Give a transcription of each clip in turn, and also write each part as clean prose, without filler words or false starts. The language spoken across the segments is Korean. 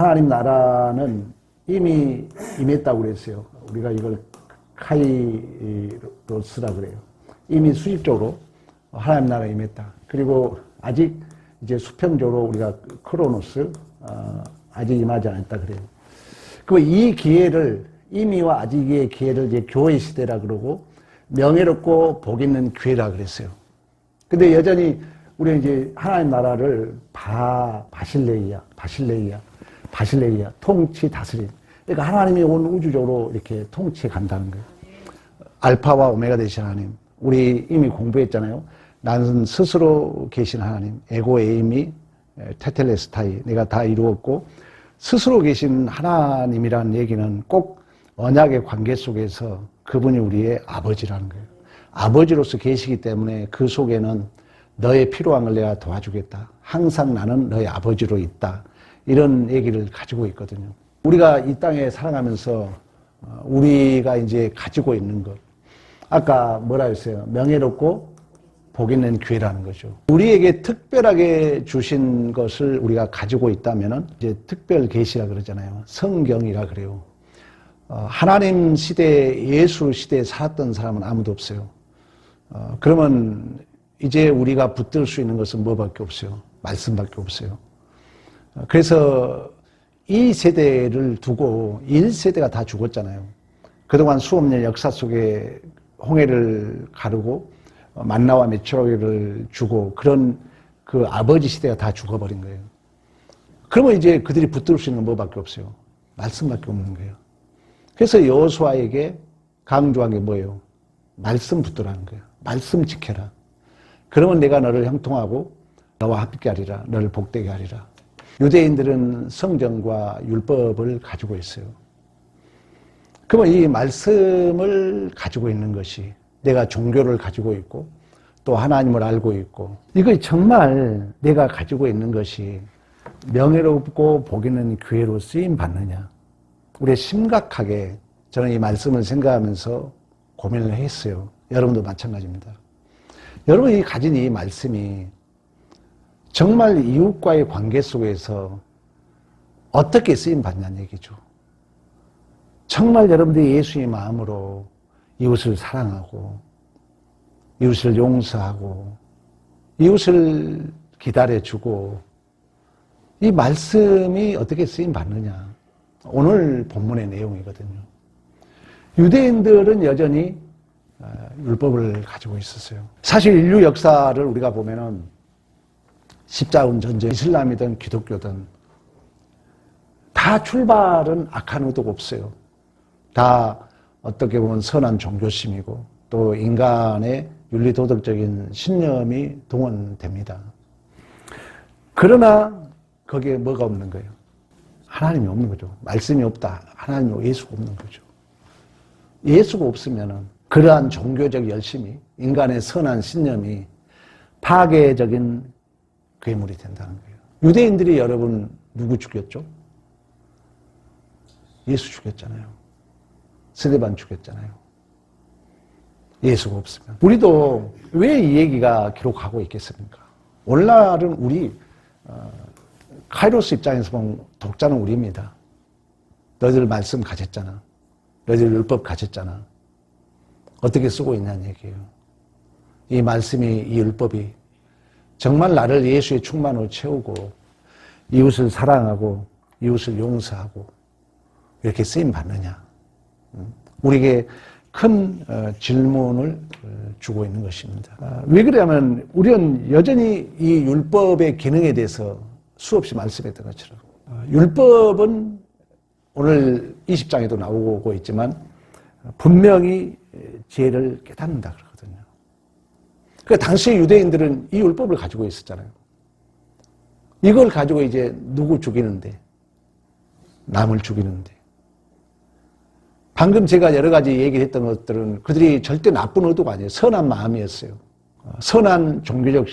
하나님 나라는 이미 임했다고 그랬어요. 우리가 이걸 카이로스라 그래요. 이미 수직적으로 하나님 나라가 임했다. 그리고 아직 이제 수평적으로 우리가 크로노스 아직 임하지 않았다 그래요. 그럼 이 기회를 이미와 아직의 기회를 이제 교회 시대라 그러고 명예롭고 복 있는 기회라 그랬어요. 근데 여전히 우리는 이제 하나님 나라를 바실레이아 통치 다스림. 그러니까 하나님이 온 우주적으로 이렇게 통치해 간다는 거예요. 알파와 오메가 되신 하나님. 우리 이미 공부했잖아요. 나는 스스로 계신 하나님. 에고 에이미 테텔레스타이. 내가 다 이루었고 스스로 계신 하나님이라는 얘기는 꼭 언약의 관계 속에서 그분이 우리의 아버지라는 거예요. 아버지로서 계시기 때문에 그 속에는 너의 필요한 걸 내가 도와주겠다. 항상 나는 너의 아버지로 있다. 이런 얘기를 가지고 있거든요. 우리가 이 땅에 살아가면서 우리가 이제 가지고 있는 것. 아까 뭐라 했어요? 명예롭고 복 있는 기회라는 거죠. 우리에게 특별하게 주신 것을 우리가 가지고 있다면은 이제 특별 계시라 그러잖아요. 성경이라 그래요. 하나님 시대, 예수 시대에 살았던 사람은 아무도 없어요. 그러면 이제 우리가 붙들 수 있는 것은 뭐밖에 없어요? 말씀밖에 없어요. 그래서 이 세대를 두고 1세대가 다 죽었잖아요. 그동안 수억 년 역사 속에 홍해를 가르고 만나와 메추라기를 주고 그런 그 아버지 시대가 다 죽어버린 거예요. 그러면 이제 그들이 붙들 수 있는 건 뭐밖에 없어요? 말씀밖에 없는 거예요. 그래서 여호수아에게 강조한 게 뭐예요? 말씀 붙들라는 거예요. 말씀 지켜라. 그러면 내가 너를 형통하고 너와 함께하리라. 너를 복되게 하리라. 유대인들은 성경과 율법을 가지고 있어요. 그러면 이 말씀을 가지고 있는 것이 내가 종교를 가지고 있고 또 하나님을 알고 있고 이거 정말 내가 가지고 있는 것이 명예롭고 복 있는 기회로 쓰임 받느냐. 우리 심각하게 저는 이 말씀을 생각하면서 고민을 했어요. 여러분도 마찬가지입니다. 여러분이 가진 이 말씀이 정말 이웃과의 관계 속에서 어떻게 쓰임 받냐는 얘기죠. 정말 여러분들이 예수의 마음으로 이웃을 사랑하고 이웃을 용서하고 이웃을 기다려주고 이 말씀이 어떻게 쓰임 받느냐. 오늘 본문의 내용이거든요. 유대인들은 여전히 율법을 가지고 있었어요. 사실 인류 역사를 우리가 보면은 십자군 전쟁, 이슬람이든 기독교든 다 출발은 악한 의도가 없어요. 다 어떻게 보면 선한 종교심이고 또 인간의 윤리도덕적인 신념이 동원됩니다. 그러나 거기에 뭐가 없는 거예요? 하나님이 없는 거죠. 말씀이 없다. 하나님이 예수가 없는 거죠. 예수가 없으면은 그러한 종교적 열심이 인간의 선한 신념이 파괴적인 괴물이 된다는 거예요. 유대인들이 여러분 누구 죽였죠? 예수 죽였잖아요. 스데반 죽였잖아요. 예수가 없으면. 우리도 왜 이 얘기가 기록하고 있겠습니까? 오늘날은 우리 카이로스 입장에서 보면 독자는 우리입니다. 너희들 말씀 가졌잖아. 너희들 율법 가졌잖아. 어떻게 쓰고 있냐는 얘기예요. 이 말씀이, 이 율법이 정말 나를 예수의 충만으로 채우고 이웃을 사랑하고 이웃을 용서하고 이렇게 쓰임 받느냐. 우리에게 큰 질문을 주고 있는 것입니다. 왜 그러냐면 우리는 여전히 이 율법의 기능에 대해서 수없이 말씀했던 것처럼 율법은 오늘 20장에도 나오고 있지만 분명히 죄를 깨닫는다 그러거든요. 그러니까 당시 유대인들은 이 율법을 가지고 있었잖아요. 이걸 가지고 이제 누구 죽이는데, 남을 죽이는데. 방금 제가 여러 가지 얘기를 했던 것들은 그들이 절대 나쁜 의도가 아니에요. 선한 마음이었어요. 선한 종교적,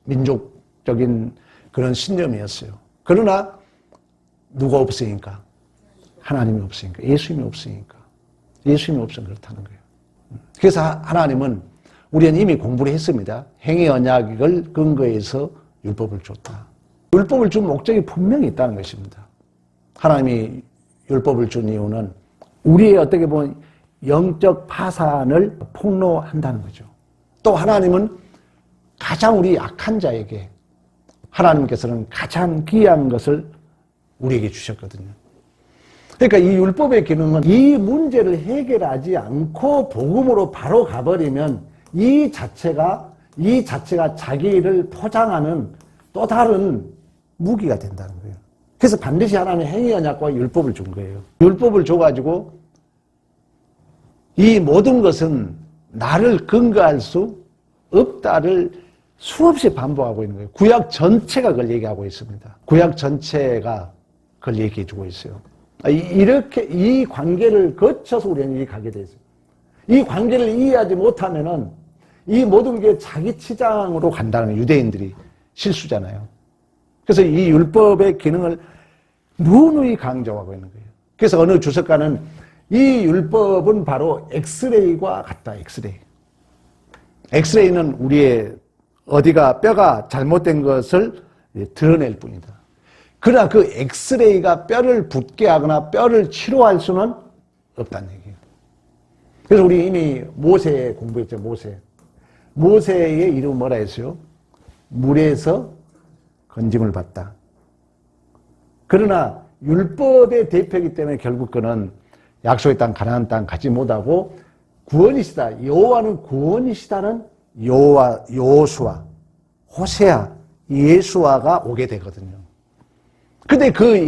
민족적인 그런 신념이었어요. 그러나 누가 없으니까? 하나님이 없으니까. 예수님이 없으니까. 예수님이 없으면 그렇다는 거예요. 그래서 하나님은 우리는 이미 공부를 했습니다. 행위 언약을 근거해서 율법을 줬다. 율법을 준 목적이 분명히 있다는 것입니다. 하나님이 율법을 준 이유는 우리의 어떻게 보면 영적 파산을 폭로한다는 거죠. 또 하나님은 가장 우리 약한 자에게 하나님께서는 가장 귀한 것을 우리에게 주셨거든요. 그러니까 이 율법의 기능은 이 문제를 해결하지 않고 복음으로 바로 가버리면 이 자체가 자기를 포장하는 또 다른 무기가 된다는 거예요. 그래서 반드시 하나님의 행위 언약과 율법을 준 거예요. 율법을 줘가지고 이 모든 것은 나를 근거할 수 없다를 수없이 반복하고 있는 거예요. 구약 전체가 그걸 얘기하고 있습니다. 구약 전체가 그걸 얘기해 주고 있어요. 이렇게 이 관계를 거쳐서 우리는 여기 가게 되죠. 이 관계를 이해하지 못하면은 이 모든 게 자기 치장으로 간다는 유대인들이 실수잖아요. 그래서 이 율법의 기능을 누누이 강조하고 있는 거예요. 그래서 어느 주석가는 이 율법은 바로 엑스레이와 같다. 엑스레이는 우리의 어디가 뼈가 잘못된 것을 드러낼 뿐이다. 그러나 그 엑스레이가 뼈를 붓게 하거나 뼈를 치료할 수는 없다는 얘기예요. 그래서 우리 이미 모세 공부했죠. 모세의 이름은 뭐라 했어요? 물에서 건짐을 받다. 그러나 율법의 대표이기 때문에 결국 그는 약속의 땅 가나안 땅 가지 못하고 구원이시다. 여호와는 구원이시다는 여호수아, 호세아, 예수아가 오게 되거든요. 근데 그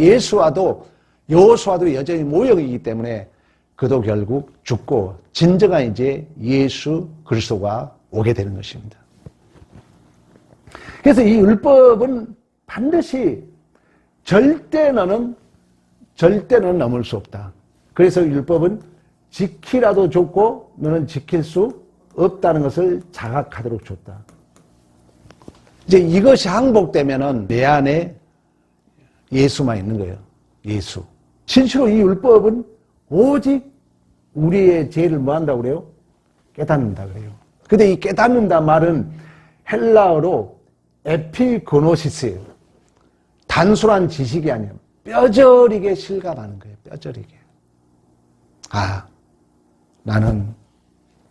여호수아도 여전히 모형이기 때문에 그도 결국 죽고 진정한 이제 예수 그리스도가 오게 되는 것입니다. 그래서 이 율법은 반드시 절대 너는 넘을 수 없다. 그래서 율법은 지키라도 줬고 너는 지킬 수 없다는 것을 자각하도록 줬다. 이제 이것이 항복되면은 내 안에 예수만 있는 거예요. 예수. 진실로 이 율법은 오직 우리의 죄를 뭐 한다고 그래요? 깨닫는다 그래요. 근데 이 깨닫는다 말은 헬라어로 에피고노시스예요. 단순한 지식이 아니에요. 뼈저리게 실감하는 거예요. 뼈저리게. 아, 나는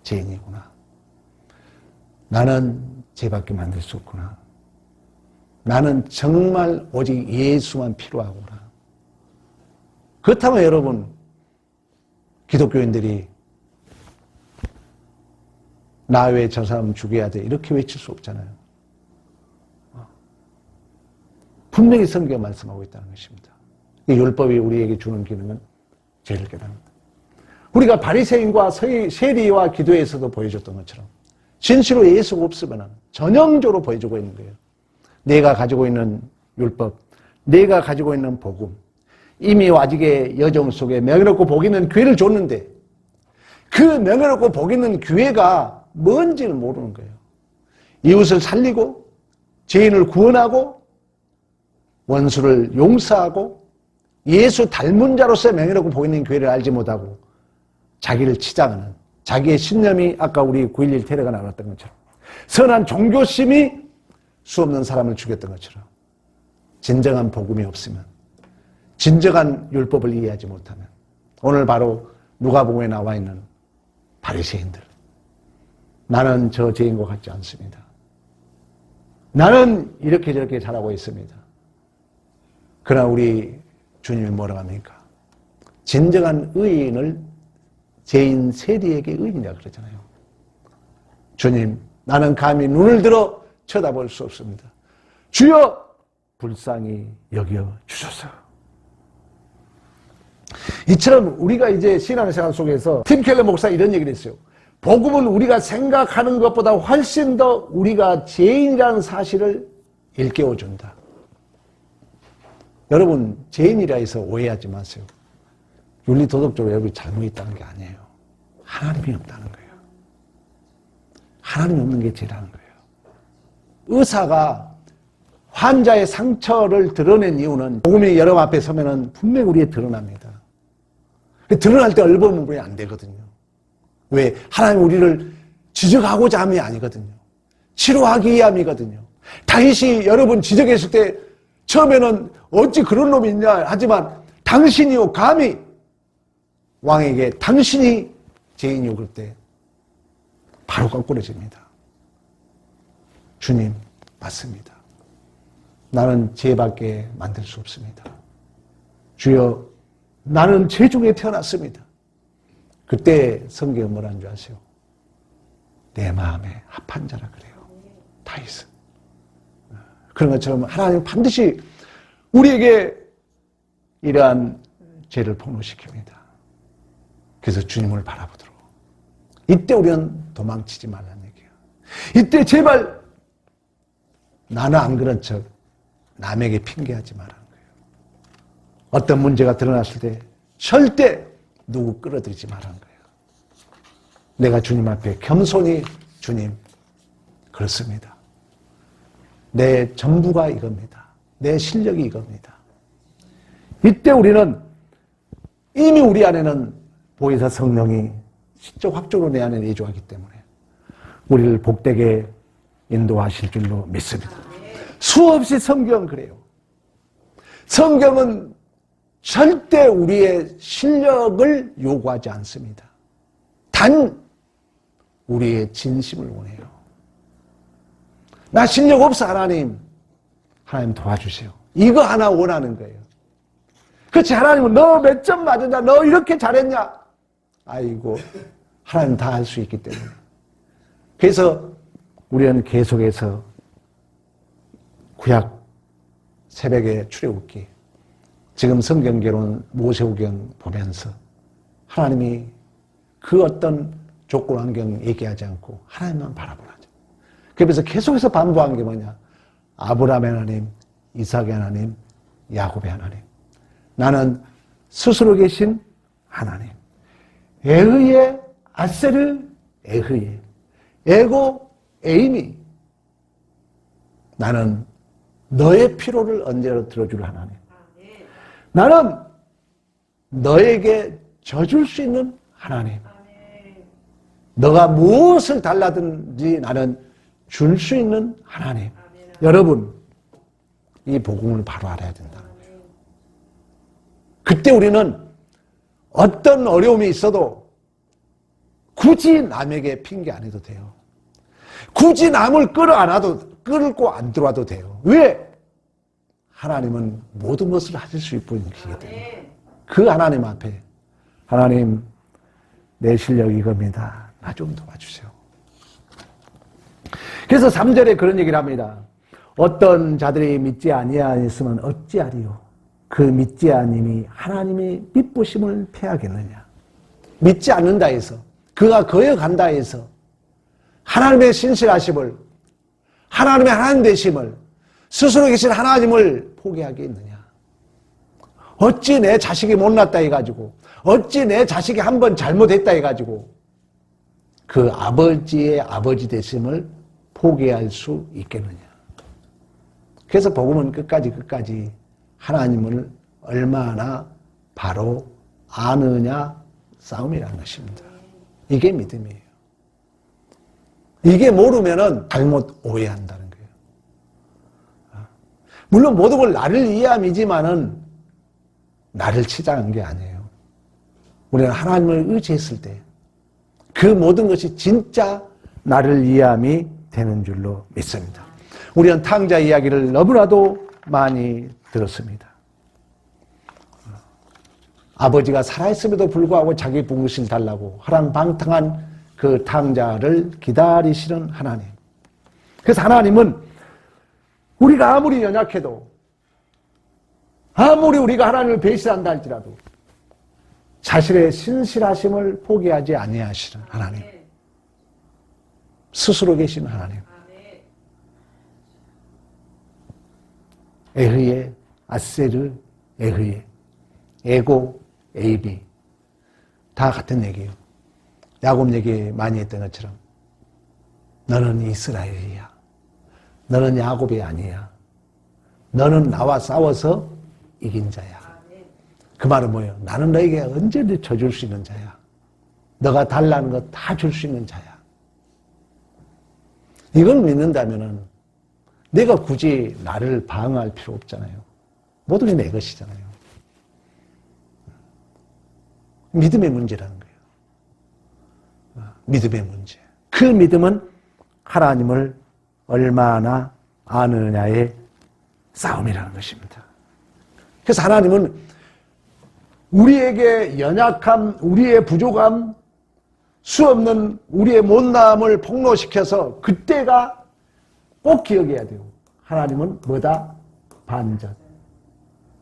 죄인이구나. 나는 죄밖에 만들 수 없구나. 나는 정말 오직 예수만 필요하구나. 그렇다면 여러분, 기독교인들이 나 왜 저 사람 죽여야 돼? 이렇게 외칠 수 없잖아요. 분명히 성경이 말씀하고 있다는 것입니다. 이 율법이 우리에게 주는 기능은 죄를 깨닫는다. 우리가 바리새인과 세리와 기도에서도 보여줬던 것처럼 진실로 예수가 없으면 전형적으로 보여주고 있는 거예요. 내가 가지고 있는 율법, 내가 가지고 있는 복음, 이미 아직의 여정 속에 명예롭고 복 있는 기회를 줬는데 그 명예롭고 복 있는 기회가 뭔지를 모르는 거예요. 이웃을 살리고 죄인을 구원하고 원수를 용서하고 예수 닮은 자로서의 명예롭고 복 있는 기회를 알지 못하고 자기를 치장하는 자기의 신념이 아까 우리 9.11 테러가 나왔던 것처럼 선한 종교심이 수없는 사람을 죽였던 것처럼 진정한 복음이 없으면 진정한 율법을 이해하지 못하면 오늘 바로 누가복음에 나와 있는 바리새인들 나는 저 죄인과 같지 않습니다. 나는 이렇게 저렇게 잘하고 있습니다. 그러나 우리 주님이 뭐라고 합니까? 진정한 의인을 죄인 세리에게 의인이라고 그러잖아요. 주님, 나는 감히 눈을 들어 쳐다볼 수 없습니다. 주여 불쌍히 여겨 주소서. 이처럼 우리가 이제 신앙생활 속에서 팀 켈러 목사 이런 얘기를 했어요. 복음은 우리가 생각하는 것보다 훨씬 더 우리가 죄인이라는 사실을 일깨워준다. 여러분 죄인이라 해서 오해하지 마세요. 윤리도덕적으로 여러분이 잘못있다는 게 아니에요. 하나님이 없다는 거예요. 하나님이 없는 게 죄라는 거예요. 의사가 환자의 상처를 드러낸 이유는 복음이 여러분 앞에 서면은 분명히 우리에 드러납니다. 드러날 때 얼버무리면 안 되거든요. 왜? 하나님 우리를 지적하고자 함이 아니거든요. 치료하기 위함이거든요. 다윗이 여러분 지적했을 때 처음에는 어찌 그런 놈이 있냐 하지만 당신이요 감히 왕에게 당신이 죄인이요 그럴 때 바로 거꾸러집니다. 주님 맞습니다. 나는 죄밖에 만들 수 없습니다. 주여 나는 죄 중에 태어났습니다. 그때 성경은 뭐라는 줄 아세요? 내 마음에 합한 자라 그래요. 다윗은. 그런 것처럼 하나님은 반드시 우리에게 이러한 죄를 폭로시킵니다. 그래서 주님을 바라보도록. 이때 우리는 도망치지 말라는 얘기예요. 이때 제발 나는 안 그런 척 남에게 핑계하지 말라는 거예요. 어떤 문제가 드러났을 때 절대 누구 끌어들이지 말라는 거예요. 내가 주님 앞에 겸손히 주님 그렇습니다. 내 전부가 이겁니다. 내 실력이 이겁니다. 이때 우리는 이미 우리 안에는 보혜사 성령이 시적 확적으로 내 안에 내주하기 때문에 우리를 복되게 인도하실 줄로 믿습니다. 수없이 성경은 그래요. 성경은 절대 우리의 실력을 요구하지 않습니다. 단 우리의 진심을 원해요. 나 실력 없어 하나님. 하나님 도와주세요. 이거 하나 원하는 거예요. 그렇지 하나님은 너 몇 점 맞았냐? 너 이렇게 잘했냐? 아이고 하나님 다 할 수 있기 때문에. 그래서 우리는 계속해서 구약 새벽에 출애굽기 지금 성경계로는 모세오경 보면서 하나님이 그 어떤 조건 환경 얘기하지 않고 하나님만 바라보라죠. 그래서 계속해서 반복한 게 뭐냐? 아브라함의 하나님, 이삭의 하나님, 야곱의 하나님. 나는 스스로 계신 하나님. 에흐의 아세르 에흐의 에고 에이미. 나는 너의 피로를 언제나 들어줄 하나님. 나는 너에게 져줄 수 있는 하나님. 너가 무엇을 달라든지 나는 줄 수 있는 하나님. 여러분, 이 복음을 바로 알아야 된다는 거예요. 그때 우리는 어떤 어려움이 있어도 굳이 남에게 핑계 안 해도 돼요. 굳이 남을 끌고 안 들어와도 돼요. 왜? 하나님은 모든 것을 하실 수 있는 분이시기 때문에. 그 하나님 앞에 하나님 내 실력이 이겁니다. 나 좀 도와주세요. 그래서 3절에 그런 얘기를 합니다. 어떤 자들이 믿지 아니하였으면 어찌하리요? 그 믿지 아님이 하나님의 미쁘심을 패하겠느냐? 믿지 않는다 해서 그가 거역한다 해서 하나님의 신실하심을 하나님의 하나님 되심을 스스로 계신 하나님을 포기하겠느냐? 어찌 내 자식이 못났다 해가지고 어찌 내 자식이 한번 잘못했다 해가지고 그 아버지의 아버지 되심을 포기할 수 있겠느냐? 그래서 복음은 끝까지 하나님을 얼마나 바로 아느냐 싸움이라는 것입니다. 이게 믿음이에요. 이게 모르면은 잘못 오해한다는 거예요. 물론 모든 걸 나를 이해함이지만은 나를 치장한 게 아니에요. 우리는 하나님을 의지했을 때 그 모든 것이 진짜 나를 이해함이 되는 줄로 믿습니다. 우리는 탕자 이야기를 너무나도 많이 들었습니다. 아버지가 살아있음에도 불구하고 자기 분깃을 달라고 허랑방탕한 그 탕자를 기다리시는 하나님. 그래서 하나님은 우리가 아무리 연약해도 아무리 우리가 하나님을 배신한다 할지라도 자신의 신실하심을 포기하지 아니하시는 하나님. 스스로 계신 하나님. 에흐의 아세르 에흐의 에고 에이비 다 같은 얘기예요. 야곱 얘기 많이 했던 것처럼 너는 이스라엘이야. 너는 야곱이 아니야. 너는 나와 싸워서 이긴 자야. 그 말은 뭐예요? 나는 너에게 언제든지 져줄 수 있는 자야. 너가 달라는 거 다 줄 수 있는 자야. 이걸 믿는다면은 내가 굳이 나를 방어할 필요 없잖아요. 모든 게 내 것이잖아요. 믿음의 문제라는 거예요. 믿음의 문제. 그 믿음은 하나님을 얼마나 아느냐의 싸움이라는 것입니다. 그래서 하나님은 우리에게 연약함, 우리의 부족함, 수없는 우리의 못남을 폭로시켜서 그때가 꼭 기억해야 돼요. 하나님은 뭐다? 반전,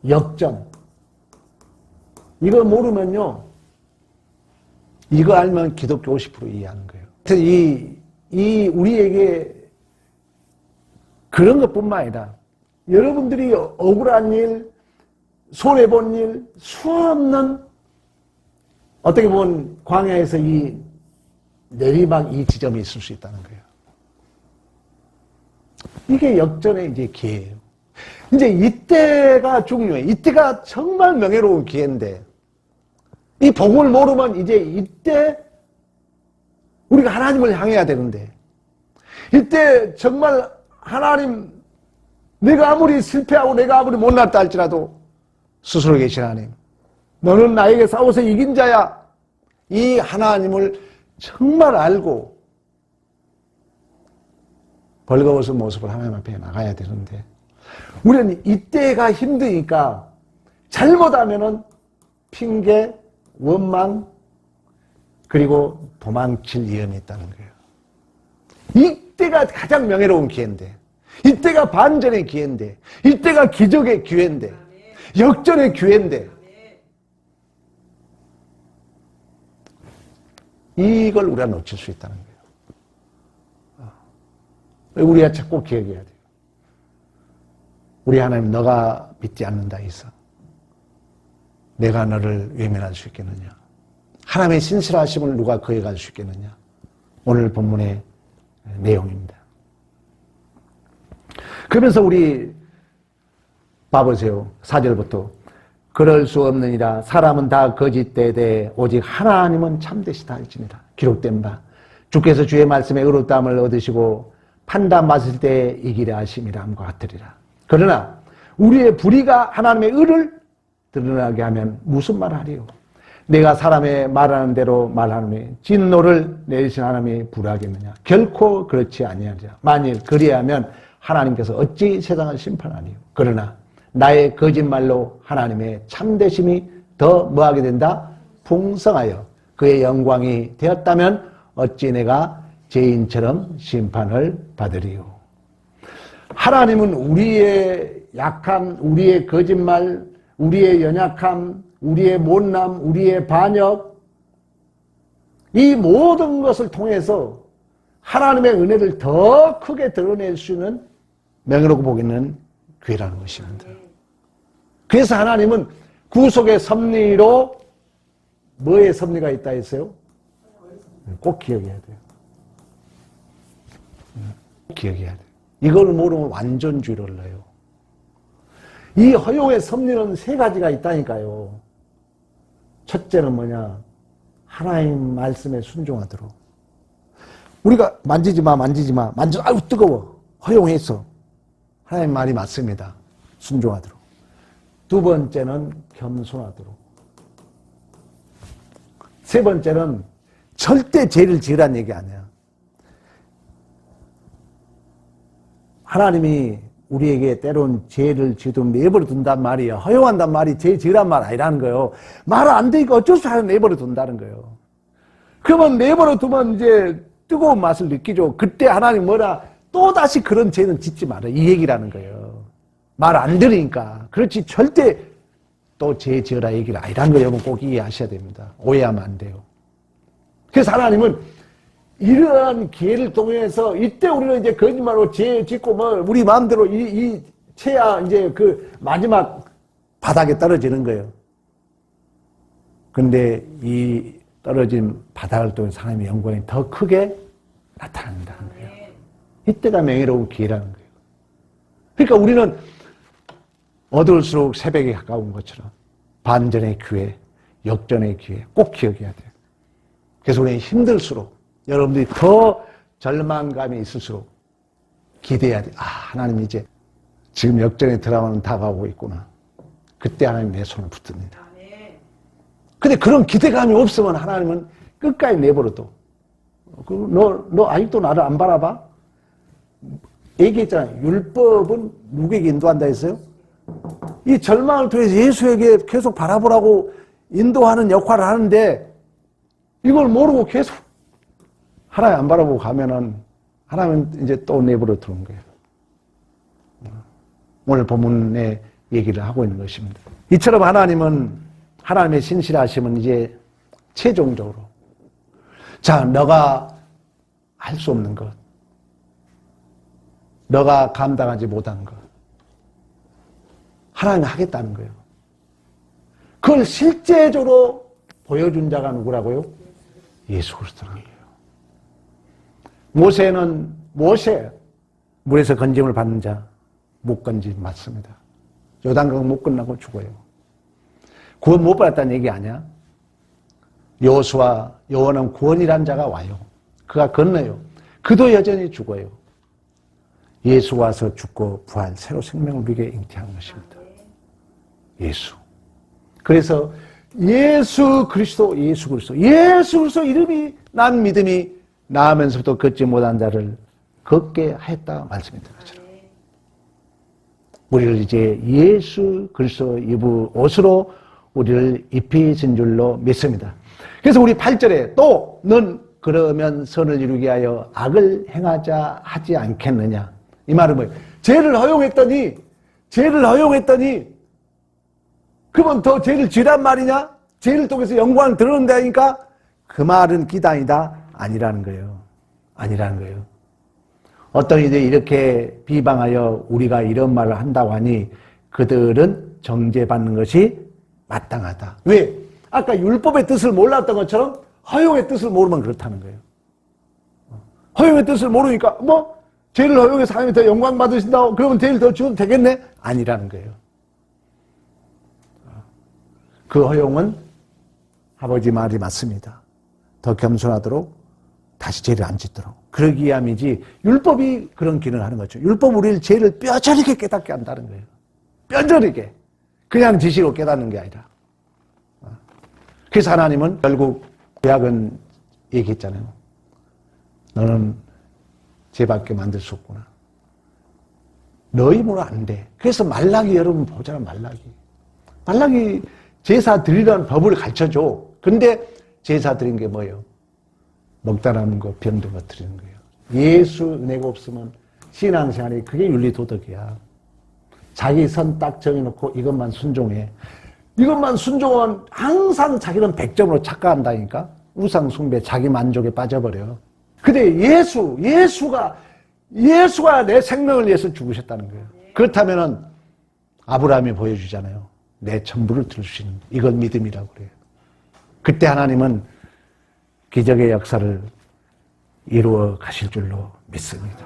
역전. 이거 모르면요, 이거 알면 기독교 50% 이해하는 거예요. 그래서 이 우리에게 그런 것뿐만 아니라 여러분들이 억울한 일, 손해본 일, 수없는 어떻게 보면 광야에서 이 내리막 이 지점이 있을 수 있다는 거예요. 이게 역전의 이제 기회예요. 이제 이때가 중요해. 이때가 정말 명예로운 기회인데 이 복음을 모르면 이제 이때 우리가 하나님을 향해야 되는데 이때 정말 하나님, 내가 아무리 실패하고 내가 아무리 못났다 할지라도 스스로 계신 하나님, 너는 나에게 싸워서 이긴 자야. 이 하나님을 정말 알고 벌거벗은 모습을 하나님 앞에 나가야 되는데 우리는 이때가 힘드니까 잘못하면은 핑계, 원망, 그리고 도망칠 위험이 있다는 거예요. 이때가 가장 명예로운 기회인데, 이때가 반전의 기회인데, 이때가 기적의 기회인데, 역전의 기회인데, 이걸 우리가 놓칠 수 있다는 거예요. 우리가 자꾸 기억해야 돼요. 우리 하나님, 너가 믿지 않는다 해서 내가 너를 외면할 수 있겠느냐? 하나님의 신실하심을 누가 거역할 수 있겠느냐? 오늘 본문의 내용입니다. 그러면서 우리 봐보세요. 4절부터 그럴 수 없느니라. 사람은 다 거짓되되 오직 하나님은 참되시다 할지니라. 기록된 바 주께서 주의 말씀에 의롭다함을 얻으시고 판단 받을 때 이기려 하심이라 함과 같으리라. 그러나 우리의 불의가 하나님의 의를 드러나게 하면 무슨 말을 하리요? 내가 사람의 말하는 대로 말하노니 진노를 내리신 하나님이 불하겠느냐? 결코 그렇지 아니하리라. 만일 그리하면 하나님께서 어찌 세상을 심판하리요? 그러나 나의 거짓말로 하나님의 참되심이 더 뭐하게 된다? 풍성하여 그의 영광이 되었다면 어찌 내가 죄인처럼 심판을 받으리요? 하나님은 우리의 약함, 우리의 거짓말, 우리의 연약함, 우리의 못남, 우리의 반역, 이 모든 것을 통해서 하나님의 은혜를 더 크게 드러낼 수 있는 명예롭고 복 있는 기회라는 것입니다. 그래서 하나님은 구속의 섭리로 뭐의 섭리가 있다 했어요? 꼭 기억해야 돼요. 꼭 기억해야 돼요. 이걸 모르면 완전주의를 넣어요. 이 허용의 섭리는 세 가지가 있다니까요. 첫째는 뭐냐? 하나님 말씀에 순종하도록. 우리가 만지지 마, 아유 뜨거워. 허용해서. 하나님 말이 맞습니다. 순종하도록. 두 번째는 겸손하도록. 세 번째는 절대 죄를 지으라는 얘기 아니야. 하나님이 우리에게 때론 죄를 지도 내버려 둔단 말이에요. 허용한단 말이 죄 지으란 말 아니라는 거예요. 말 안 되니까 어쩔 수 없이 내버려 둔다는 거예요. 그러면 내버려 두면 이제 뜨거운 맛을 느끼죠. 그때 하나님 뭐라? 또다시 그런 죄는 짓지 마라. 이 얘기라는 거예요. 말 안 들으니까. 그렇지 절대 또 죄 지으라 얘기를 아니라는 거예요. 여러분 꼭 이해하셔야 됩니다. 오해하면 안 돼요. 그래서 하나님은 이러한 기회를 통해서 이때 우리는 이제 거짓말로 죄 짓고 뭐 우리 마음대로 이 채야 이제 그 마지막 바닥에 떨어지는 거예요. 근데 이 떨어진 바닥을 통해서 하나님의 영광이 더 크게 나타난다는 거예요. 이때가 명예로운 기회라는 거예요. 그러니까 우리는 어두울수록 새벽에 가까운 것처럼 반전의 기회, 역전의 기회 꼭 기억해야 돼요. 그래서 우리는 힘들수록 여러분들이 더 절망감이 있을수록 기대해야 돼. 아, 하나님 이제 지금 역전의 드라마는 다가오고 있구나. 그때 하나님 내 손을 붙듭니다. 근데 그런 기대감이 없으면 하나님은 끝까지 내버려둬. 너 아직도 나를 안 바라봐? 얘기했잖아요. 율법은 누구에게 인도한다 했어요? 이 절망을 통해서 예수에게 계속 바라보라고 인도하는 역할을 하는데 이걸 모르고 계속 하나님 안 바라보고 가면은 하나님은 이제 또 내버려 두는 거예요. 오늘 본문의 얘기를 하고 있는 것입니다. 이처럼 하나님은 하나님의 신실하심은 이제 최종적으로 자, 너가 할 수 없는 것, 너가 감당하지 못한 것 하나님이 하겠다는 거예요. 그걸 실제적으로 보여준 자가 누구라고요? 예수 그리스도라는 거예요. 모세 물에서 건짐을 받는 자 못 건짐 맞습니다. 요단강 못 건너고 죽어요. 구원 못 받았다는 얘기 아니야? 여호수아 여호와는 구원이란 자가 와요. 그가 건너요. 그도 여전히 죽어요. 예수 와서 죽고 부활 새로 생명을 우리에게 잉태한 것입니다. 예수. 그래서 예수 그리스도 이름이 난 믿음이 나으면서도 걷지 못한 자를 걷게 하였다 말씀이 있는 것처럼 우리를 이제 예수 그리스도 입을 옷으로 우리를 입히신 줄로 믿습니다. 그래서 우리 8절에 또 넌 그러면 선을 이루게 하여 악을 행하자 하지 않겠느냐. 이 말은 뭐예요? 죄를 허용했더니 그러면 더 죄를 지란 말이냐? 죄를 통해서 영광을 드러낸다니까? 그 말은 기단이다? 아니라는 거예요. 아니라는 거예요. 어떤 이들이 이렇게 비방하여 우리가 이런 말을 한다고 하니 그들은 정죄받는 것이 마땅하다. 왜? 아까 율법의 뜻을 몰랐던 것처럼 허용의 뜻을 모르면 그렇다는 거예요. 허용의 뜻을 모르니까 죄를 허용해서 하나님이 더 영광 받으신다고 그러면 죄를 더 주어도 되겠네? 아니라는 거예요. 그 허용은 아버지 말이 맞습니다. 더 겸손하도록 다시 죄를 안 짓도록 그러기 위함이지 율법이 그런 기능을 하는 거죠. 율법 우리를 죄를 뼈저리게 깨닫게 한다는 거예요. 뼈저리게 그냥 지식으로 깨닫는 게 아니라. 그래서 하나님은 결국 구약은 얘기했잖아요. 너는 죄밖에 만들 수 없구나. 너희 힘으로 안 돼. 그래서 말라기 여러분 보잖아요. 말라기 제사 드리라는 법을 가르쳐줘. 근데 제사 드린 게 뭐예요? 먹다 남은 거, 병든 거 드리는 거예요. 예수 은혜가 없으면 신앙생활이 그게 윤리도덕이야. 자기 선 딱 정해놓고 이것만 순종해. 이것만 순종하면 항상 자기는 100점으로 착각한다니까. 우상 숭배, 자기 만족에 빠져버려. 근데 예수가 내 생명을 위해서 죽으셨다는 거예요. 그렇다면은 아브라함이 보여주잖아요. 내 전부를 들을 수 있는 이건 믿음이라고 그래요. 그때 하나님은 기적의 역사를 이루어 가실 줄로 믿습니다.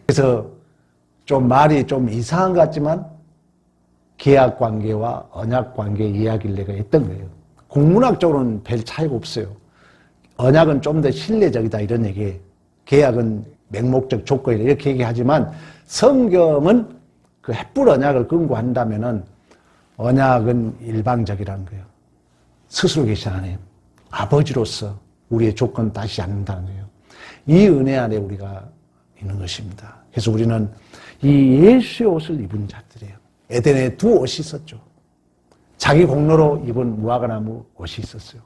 그래서 좀 말이 좀 이상한 것 같지만 계약 관계와 언약 관계 이야기를 내가 했던 거예요. 국문학적으로는 별 차이가 없어요. 언약은 좀 더 신뢰적이다 이런 얘기예요. 계약은 맹목적 조건이다 이렇게 얘기하지만 성경은 그 햇불 언약을 근거한다면은 언약은 일방적이라는 거예요. 스스로 계신 하나님, 아버지로서 우리의 조건 따지지 않는다는 거예요. 이 은혜 안에 우리가 있는 것입니다. 그래서 우리는 이 예수의 옷을 입은 자들이에요. 에덴에 두 옷이 있었죠. 자기 공로로 입은 무화과나무 옷이 있었어요.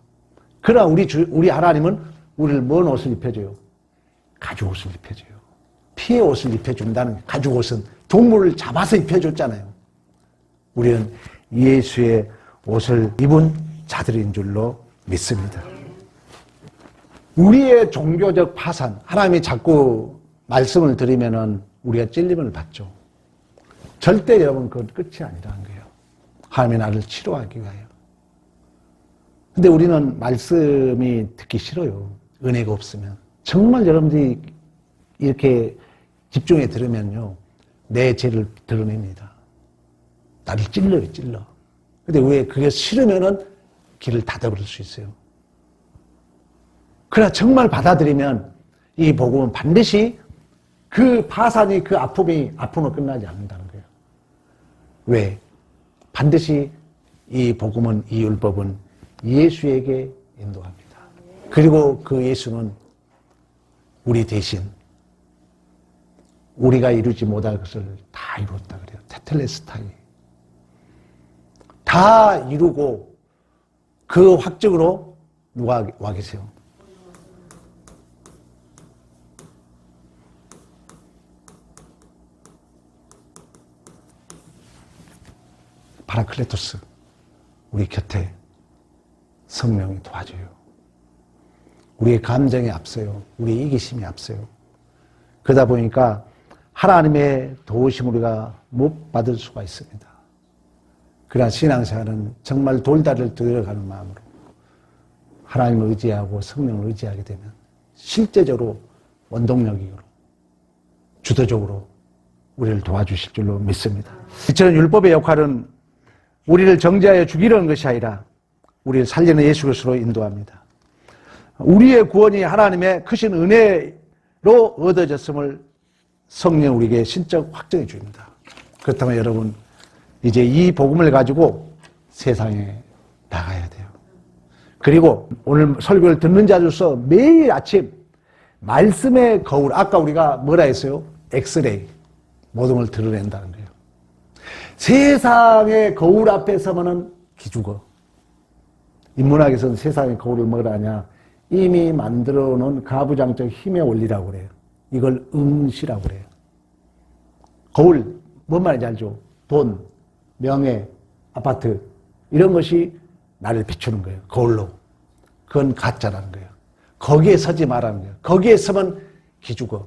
그러나 우리 하나님은 우리를 뭔 옷을 입혀줘요? 가죽 옷을 입혀줘요. 피의 옷을 입혀준다는 가죽 옷은 동물을 잡아서 입혀줬잖아요. 우리는 예수의 옷을 입은 자들인 줄로 믿습니다. 우리의 종교적 파산, 하나님이 자꾸 말씀을 드리면은 우리가 찔림을 받죠. 절대 여러분 그건 끝이 아니라는 거예요. 하나님이 나를 치료하기 위하여. 근데 우리는 말씀이 듣기 싫어요. 은혜가 없으면. 정말 여러분들이 이렇게 집중해 들으면요. 내 죄를 드러냅니다. 나를 찔러. 근데 왜 그게 싫으면은 길을 닫아버릴 수 있어요. 그러나 정말 받아들이면 이 복음은 반드시 그 파산이 그 아픔으로 끝나지 않는다는 거예요. 왜? 반드시 이 복음은 이 율법은 예수에게 인도합니다. 그리고 그 예수는 우리 대신 우리가 이루지 못할 것을 다 이뤘다 그래요. 테텔레스타이. 다 이루고 그 확증으로 누가 와 계세요? 파라클레토스, 우리 곁에 성령이 도와줘요. 우리의 감정이 앞서요. 우리의 이기심이 앞서요. 그러다 보니까 하나님의 도우심을 우리가 못 받을 수가 있습니다. 그러나 신앙생활은 정말 돌다리를 들어가는 마음으로 하나님을 의지하고 성령을 의지하게 되면 실제적으로 원동력으로 주도적으로 우리를 도와주실 줄로 믿습니다. 이처럼 율법의 역할은 우리를 정죄하여 죽이려는 것이 아니라 우리를 살리는 예수 그리스도로 인도합니다. 우리의 구원이 하나님의 크신 은혜로 얻어졌음을 성령 우리에게 신적 확정해 줍니다. 그렇다면 여러분 이제 이 복음을 가지고 세상에 나가야 돼요. 그리고 오늘 설교를 듣는 자로서 매일 아침 말씀의 거울, 아까 우리가 뭐라 했어요? 엑스레이, 모든 걸 드러낸다는 거예요. 세상의 거울 앞에 서면은 기죽어. 인문학에서는 세상의 거울을 뭐라 하냐? 이미 만들어 놓은 가부장적 힘의 원리라고 그래요. 이걸 응시라고 그래요. 거울, 뭔 말인지 알죠? 돈, 명예, 아파트, 이런 것이 나를 비추는 거예요. 거울로. 그건 가짜라는 거예요. 거기에 서지 말라는 거예요. 거기에 서면 기죽어.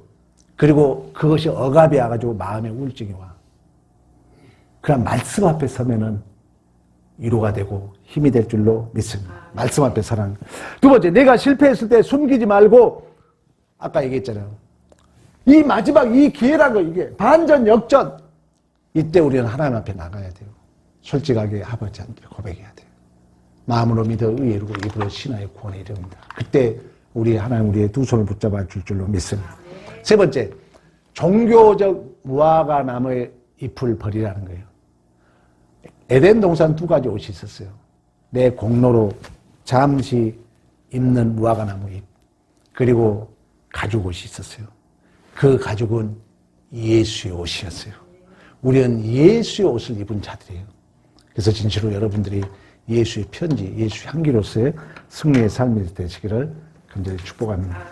그리고 그것이 억압이 와가지고 마음에 우울증이 와. 그럼 말씀 앞에 서면은 위로가 되고 힘이 될 줄로 믿습니다. 말씀 앞에 서라는 거예요. 두 번째, 내가 실패했을 때 숨기지 말고, 아까 얘기했잖아요. 이 마지막 이 기회라는 거, 이게 반전, 역전. 이때 우리는 하나님 앞에 나가야 돼요. 솔직하게 아버지한테 고백해야 돼요. 마음으로 믿어 의로 입으로 신하의 구원에 이릅니다. 그때 우리 하나님 우리의 두 손을 붙잡아 줄 줄로 믿습니다. 세 번째, 종교적 무화과 나무의 잎을 버리라는 거예요. 에덴 동산 두 가지 옷이 있었어요. 내 공로로 잠시 입는 무화과 나무 잎, 그리고 가죽 옷이 있었어요. 그 가죽은 예수의 옷이었어요. 우리는 예수의 옷을 입은 자들이에요. 그래서 진실로 여러분들이 예수의 편지, 예수의 향기로서의 승리의 삶이 되시기를 간절히 축복합니다.